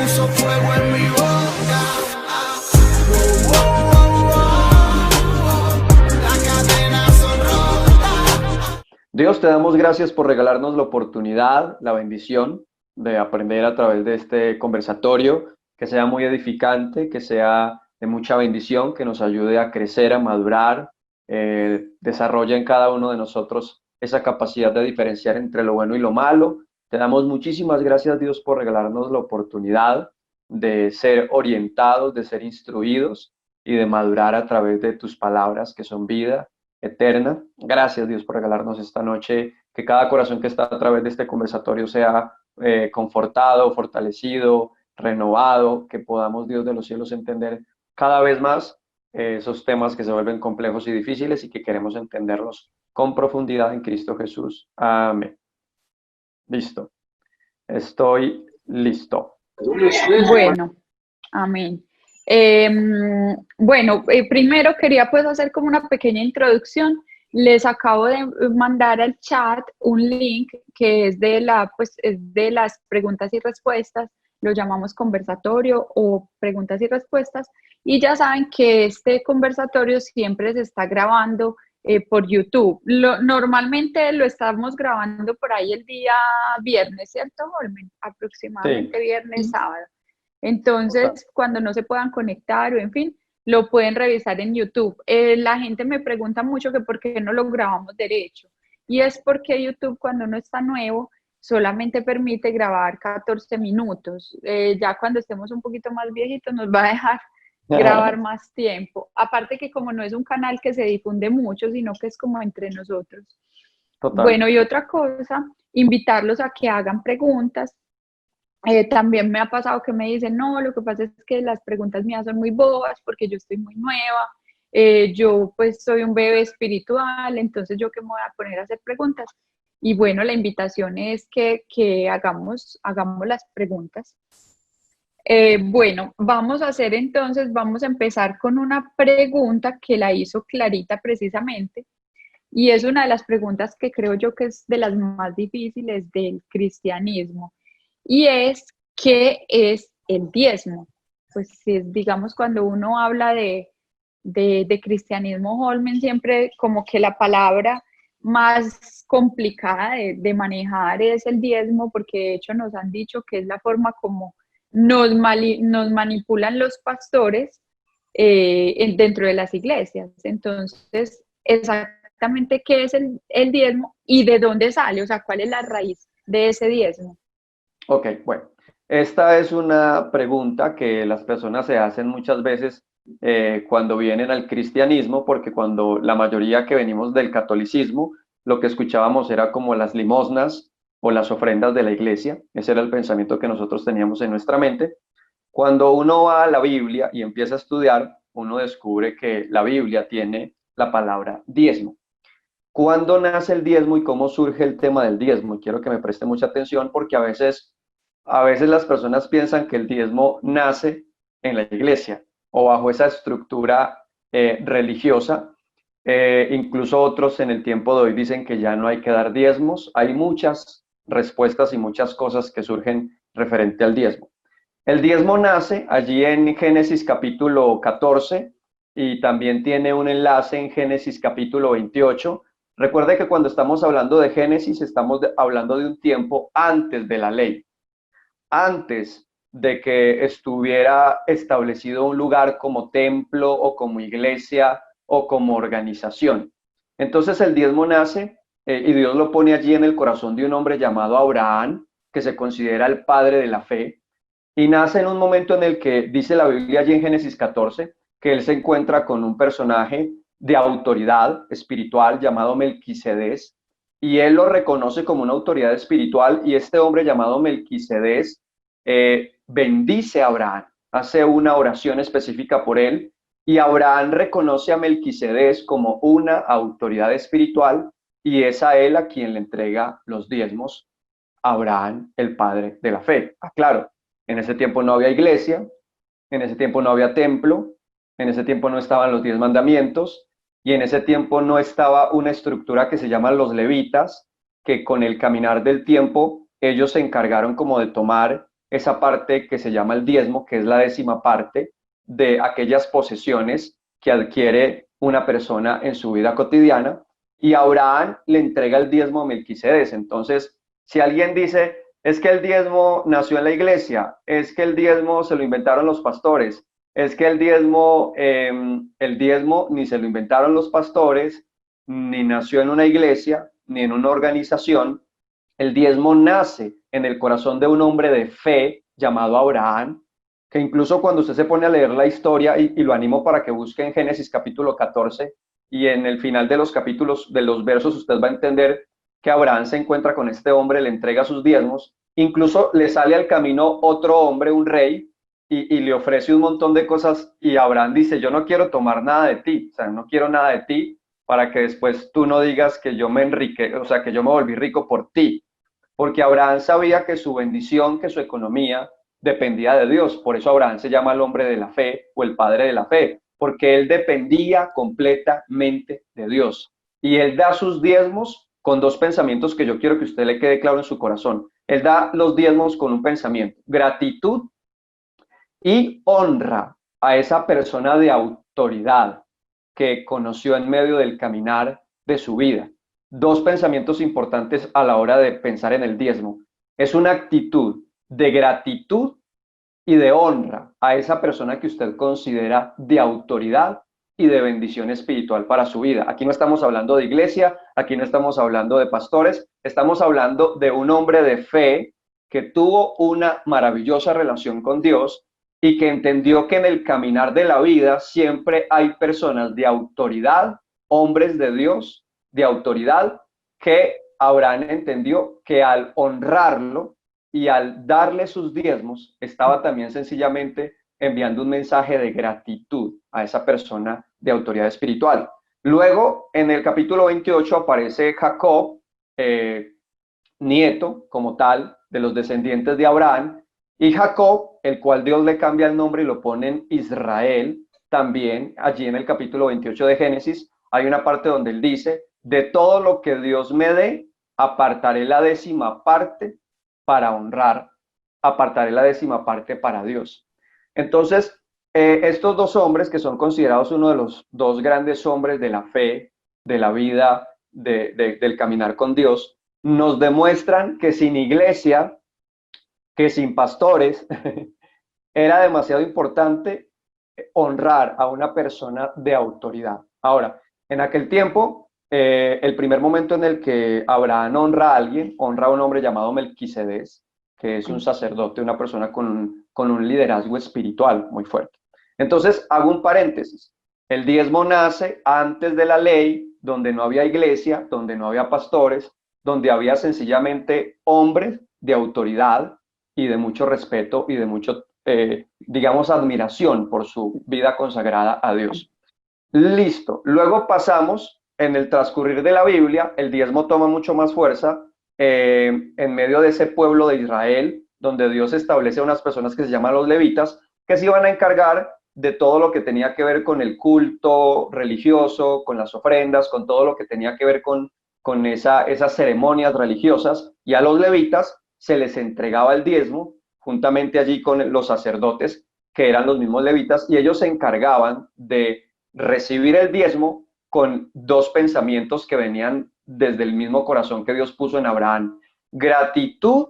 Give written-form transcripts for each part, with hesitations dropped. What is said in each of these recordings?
puso fuego en mi boca. Las cadenas son rotas. Dios, te damos gracias por regalarnos la oportunidad, la bendición de aprender a través de este conversatorio, que sea muy edificante, que sea de mucha bendición, que nos ayude a crecer, a madurar, desarrolla en cada uno de nosotros esa capacidad de diferenciar entre lo bueno y lo malo. Te damos muchísimas gracias, Dios, por regalarnos la oportunidad de ser orientados, de ser instruidos y de madurar a través de tus palabras, que son vida eterna. Gracias, Dios, por regalarnos esta noche, que cada corazón que está a través de este conversatorio sea confortado, fortalecido, renovado, que podamos, Dios de los cielos, entender cada vez más esos temas que se vuelven complejos y difíciles y que queremos entenderlos con profundidad en Cristo Jesús. Amén. Listo. Estoy listo. Bueno, amén. Primero quería pues hacer como una pequeña introducción. Les acabo de mandar al chat un link que es es de las preguntas y respuestas, lo llamamos conversatorio o preguntas y respuestas, y ya saben que este conversatorio siempre se está grabando por YouTube. Normalmente lo estamos grabando por ahí el día viernes, ¿cierto, Holmen? Aproximadamente Sí. viernes, sábado. Entonces, cuando no se puedan conectar o en fin, lo pueden revisar en YouTube. La gente me pregunta mucho que por qué no lo grabamos derecho. Y es porque YouTube, cuando no está nuevo, solamente permite grabar 14 minutos. Ya cuando estemos un poquito más viejitos, nos va a dejar grabar más tiempo. Aparte que como no es un canal que se difunde mucho, sino que es como entre nosotros. Total. Bueno, y otra cosa, invitarlos a que hagan preguntas. También me ha pasado que me dicen, no, lo que pasa es que las preguntas mías son muy bobas porque yo estoy muy nueva, yo pues soy un bebé espiritual, entonces yo qué me voy a poner a hacer preguntas. Y bueno, la invitación es que hagamos las preguntas. Bueno, vamos a hacer entonces, vamos a empezar con una pregunta que la hizo Clarita precisamente, y es una de las preguntas que creo yo que es de las más difíciles del cristianismo. Y es, ¿qué es el diezmo? Pues digamos, cuando uno habla de cristianismo, Holmen, siempre como que la palabra más complicada de manejar es el diezmo, porque de hecho nos han dicho que es la forma como nos manipulan los pastores dentro de las iglesias. Entonces, exactamente qué es el diezmo y de dónde sale, o sea, cuál es la raíz de ese diezmo. Ok, bueno, esta es una pregunta que las personas se hacen muchas veces cuando vienen al cristianismo, porque cuando la mayoría que venimos del catolicismo, lo que escuchábamos era como las limosnas o las ofrendas de la iglesia. Ese era el pensamiento que nosotros teníamos en nuestra mente. Cuando uno va a la Biblia y empieza a estudiar, uno descubre que la Biblia tiene la palabra diezmo. ¿Cuándo nace el diezmo y cómo surge el tema del diezmo? Y quiero que me preste mucha atención porque a veces las personas piensan que el diezmo nace en la iglesia o bajo esa estructura religiosa. Incluso otros en el tiempo de hoy dicen que ya no hay que dar diezmos. Hay muchas respuestas y muchas cosas que surgen referente al diezmo. El diezmo nace allí en Génesis capítulo 14 y también tiene un enlace en Génesis capítulo 28. Recuerde que cuando estamos hablando de Génesis estamos hablando de un tiempo antes de la ley, antes de que estuviera establecido un lugar como templo o como iglesia o como organización. Entonces el diezmo nace y Dios lo pone allí en el corazón de un hombre llamado Abraham, que se considera el padre de la fe, y nace en un momento en el que dice la Biblia allí en Génesis 14 que él se encuentra con un personaje de autoridad espiritual llamado Melquisedec, y él lo reconoce como una autoridad espiritual, y este hombre llamado Melquisedec bendice a Abraham, hace una oración específica por él, y Abraham reconoce a Melquisedec como una autoridad espiritual, y es a él a quien le entrega los diezmos, Abraham, el padre de la fe. Claro, en ese tiempo no había iglesia, en ese tiempo no había templo, en ese tiempo no estaban los 10 mandamientos, y en ese tiempo no estaba una estructura que se llama los levitas, que con el caminar del tiempo ellos se encargaron como de tomar esa parte que se llama el diezmo, que es la 10ª parte de aquellas posesiones que adquiere una persona en su vida cotidiana, y Abraham le entrega el diezmo a Melquisedec. Entonces, si alguien dice, es que el diezmo nació en la iglesia, es que el diezmo se lo inventaron los pastores, es que el diezmo ni se lo inventaron los pastores, ni nació en una iglesia, ni en una organización. El diezmo nace en el corazón de un hombre de fe llamado Abraham, que incluso cuando usted se pone a leer la historia, y lo animo para que busque en Génesis capítulo 14, y en el final de los capítulos, de los versos, usted va a entender que Abraham se encuentra con este hombre, le entrega sus diezmos, incluso le sale al camino otro hombre, un rey, y le ofrece un montón de cosas, y Abraham dice, yo no quiero tomar nada de ti, o sea, no quiero nada de ti, para que después tú no digas que yo me enriquecí, o sea, que yo me volví rico por ti, porque Abraham sabía que su bendición, que su economía dependía de Dios. Por eso Abraham se llama el hombre de la fe o el padre de la fe, porque él dependía completamente de Dios. Y él da sus diezmos con dos pensamientos que yo quiero que usted le quede claro en su corazón. Él da los diezmos con un pensamiento: gratitud y honra a esa persona de autoridad que conoció en medio del caminar de su vida. Dos pensamientos importantes a la hora de pensar en el diezmo. Es una actitud de gratitud y de honra a esa persona que usted considera de autoridad y de bendición espiritual para su vida. Aquí no estamos hablando de iglesia, aquí no estamos hablando de pastores, estamos hablando de un hombre de fe que tuvo una maravillosa relación con Dios y que entendió que en el caminar de la vida siempre hay personas de autoridad, hombres de Dios, de autoridad, que Abraham entendió que al honrarlo y al darle sus diezmos, estaba también sencillamente enviando un mensaje de gratitud a esa persona de autoridad espiritual. Luego, en el capítulo 28 aparece Jacob, nieto como tal de los descendientes de Abraham, y Jacob, el cual Dios le cambia el nombre y lo pone en Israel. También allí en el capítulo 28 de Génesis hay una parte donde él dice: de todo lo que Dios me dé, apartaré la 10ª parte para honrar, apartaré la 10ª parte para Dios. Entonces, estos dos hombres, que son considerados uno de los dos grandes hombres de la fe, de la vida, del caminar con Dios, nos demuestran que sin iglesia, que sin pastores, era demasiado importante honrar a una persona de autoridad. Ahora, en aquel tiempo, el primer momento en el que Abraham honra a alguien, honra a un hombre llamado Melquisedec, que es un sacerdote, una persona con un liderazgo espiritual muy fuerte. Entonces, hago un paréntesis. El diezmo nace antes de la ley, donde no había iglesia, donde no había pastores, donde había sencillamente hombres de autoridad y de mucho respeto y de mucho, digamos, admiración por su vida consagrada a Dios. Listo. Luego pasamos, en el transcurrir de la Biblia, el diezmo toma mucho más fuerza en medio de ese pueblo de Israel, donde Dios establece a unas personas que se llaman los levitas, que se iban a encargar de todo lo que tenía que ver con el culto religioso, con las ofrendas, con todo lo que tenía que ver con esas ceremonias religiosas, y a los levitas se les entregaba el diezmo, juntamente allí con los sacerdotes, que eran los mismos levitas, y ellos se encargaban de recibir el diezmo con dos pensamientos que venían desde el mismo corazón que Dios puso en Abraham: gratitud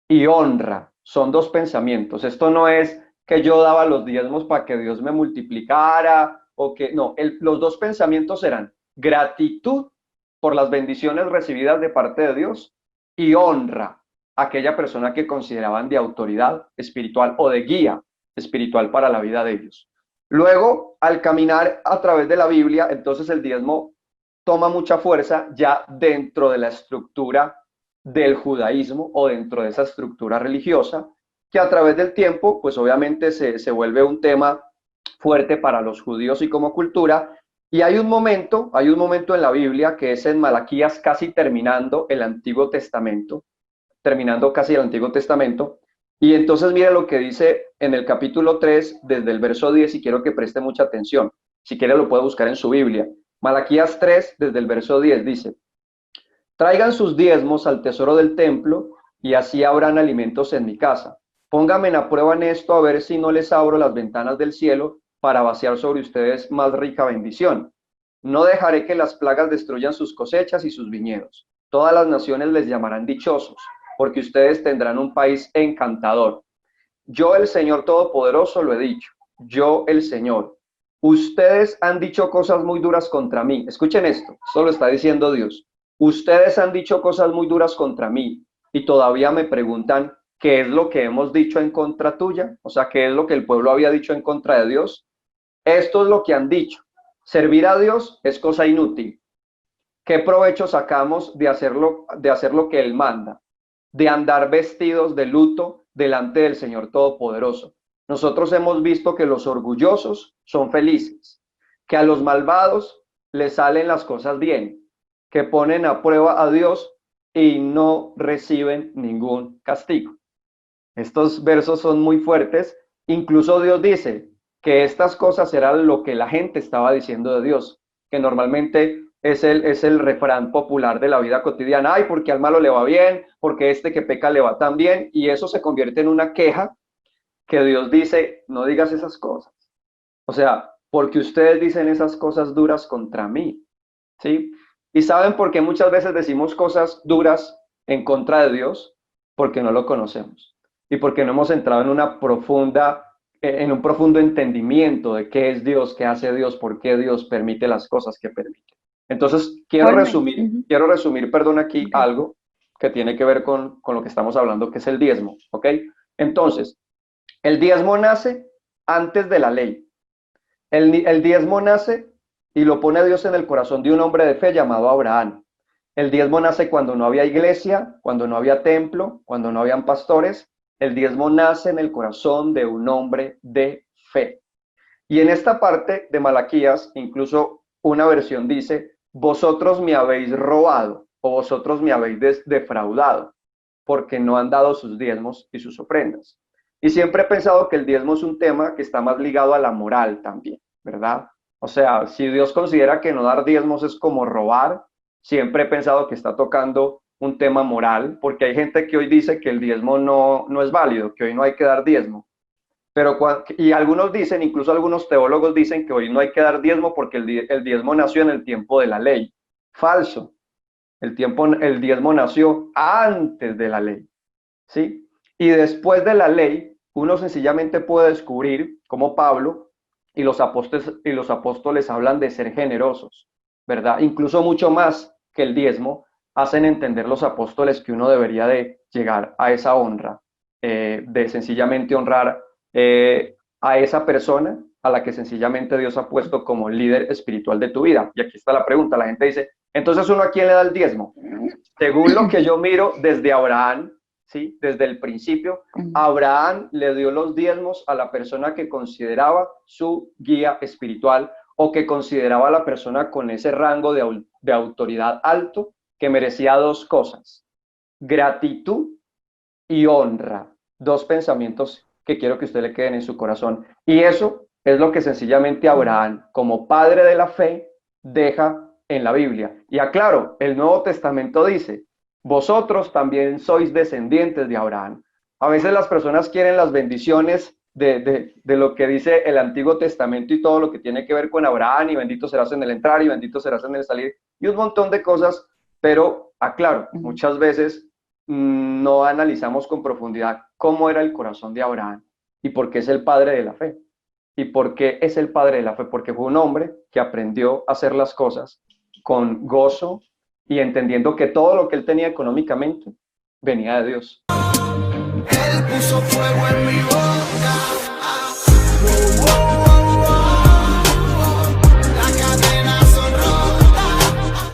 y honra. Son dos pensamientos. Esto no es que yo daba los diezmos para que Dios me multiplicara, o que no, los dos pensamientos eran gratitud por las bendiciones recibidas de parte de Dios y honra a aquella persona que consideraban de autoridad espiritual o de guía espiritual para la vida de ellos. Luego, al caminar a través de la Biblia, entonces el diezmo toma mucha fuerza ya dentro de la estructura del judaísmo o dentro de esa estructura religiosa, que a través del tiempo, pues obviamente se vuelve un tema fuerte para los judíos y como cultura. Y hay un momento en la Biblia que es en Malaquías, casi terminando el Antiguo Testamento, y entonces mire lo que dice en el capítulo 3, desde el verso 10, y quiero que preste mucha atención. Si quiere lo puede buscar en su Biblia. Malaquías 3, desde el verso 10, dice: traigan sus diezmos al tesoro del templo, y así habrán alimentos en mi casa. Pónganme a prueba en esto a ver si no les abro las ventanas del cielo para vaciar sobre ustedes más rica bendición. No dejaré que las plagas destruyan sus cosechas y sus viñedos. Todas las naciones les llamarán dichosos, porque ustedes tendrán un país encantador. Yo, el Señor Todopoderoso, lo he dicho. Yo, el Señor. Ustedes han dicho cosas muy duras contra mí. Escuchen esto, esto lo está diciendo Dios. Ustedes han dicho cosas muy duras contra mí y todavía me preguntan qué es lo que hemos dicho en contra tuya, o sea, qué es lo que el pueblo había dicho en contra de Dios. Esto es lo que han dicho. Servir a Dios es cosa inútil. ¿Qué provecho sacamos de hacer lo que Él manda? De andar vestidos de luto delante del Señor Todopoderoso. Nosotros hemos visto que los orgullosos son felices, que a los malvados les salen las cosas bien, que ponen a prueba a Dios y no reciben ningún castigo. Estos versos son muy fuertes. Incluso Dios dice que estas cosas eran lo que la gente estaba diciendo de Dios, que normalmente es el refrán popular de la vida cotidiana. Ay, porque al malo le va bien, porque este que peca le va tan bien, y eso se convierte en una queja que Dios dice, no digas esas cosas. O sea, porque ustedes dicen esas cosas duras contra mí, ¿sí? ¿Y saben por qué muchas veces decimos cosas duras en contra de Dios? Porque no lo conocemos y porque no hemos entrado en un profundo entendimiento de qué es Dios, qué hace Dios, por qué Dios permite las cosas que permite. Entonces, quiero resumir, perdón, aquí algo que tiene que ver con lo que estamos hablando, que es el diezmo, ¿ok? Entonces, el diezmo nace antes de la ley. El diezmo nace y lo pone Dios en el corazón de un hombre de fe llamado Abraham. El diezmo nace cuando no había iglesia, cuando no había templo, cuando no habían pastores. El diezmo nace en el corazón de un hombre de fe. Y en esta parte de Malaquías, incluso una versión dice, vosotros me habéis robado o vosotros me habéis defraudado, porque no han dado sus diezmos y sus ofrendas. Y siempre he pensado que el diezmo es un tema que está más ligado a la moral también, ¿verdad? O sea, si Dios considera que no dar diezmos es como robar, siempre he pensado que está tocando un tema moral, porque hay gente que hoy dice que el diezmo no es válido, que hoy no hay que dar diezmo. Y algunos dicen, incluso algunos teólogos dicen que hoy no hay que dar diezmo porque el diezmo nació en el tiempo de la ley. Falso. El diezmo nació antes de la ley, ¿sí? Y después de la ley, uno sencillamente puede descubrir cómo Pablo y los apóstoles hablan de ser generosos, ¿verdad? Incluso mucho más que el diezmo, hacen entender los apóstoles que uno debería de llegar a esa honra, de sencillamente honrar a esa persona a la que sencillamente Dios ha puesto como líder espiritual de tu vida. Y aquí está la pregunta, la gente dice, entonces ¿uno a quién le da el diezmo? Según lo que yo miro desde Abraham, ¿sí? Desde el principio, Abraham le dio los diezmos a la persona que consideraba su guía espiritual o que consideraba a la persona con ese rango de autoridad alto que merecía dos cosas, gratitud y honra. Dos pensamientos que quiero que usted le queden en su corazón. Y eso es lo que sencillamente Abraham, como padre de la fe, deja en la Biblia. Y aclaro, el Nuevo Testamento dice, vosotros también sois descendientes de Abraham. A veces las personas quieren las bendiciones de lo que dice el Antiguo Testamento y todo lo que tiene que ver con Abraham, y bendito serás en el entrar y bendito serás en el salir, y un montón de cosas, pero aclaro, muchas veces no analizamos con profundidad cómo era el corazón de Abraham y por qué es el padre de la fe. ¿Y por qué es el padre de la fe? Porque fue un hombre que aprendió a hacer las cosas con gozo y entendiendo que todo lo que él tenía económicamente venía de Dios. Él puso fuego en mi boca.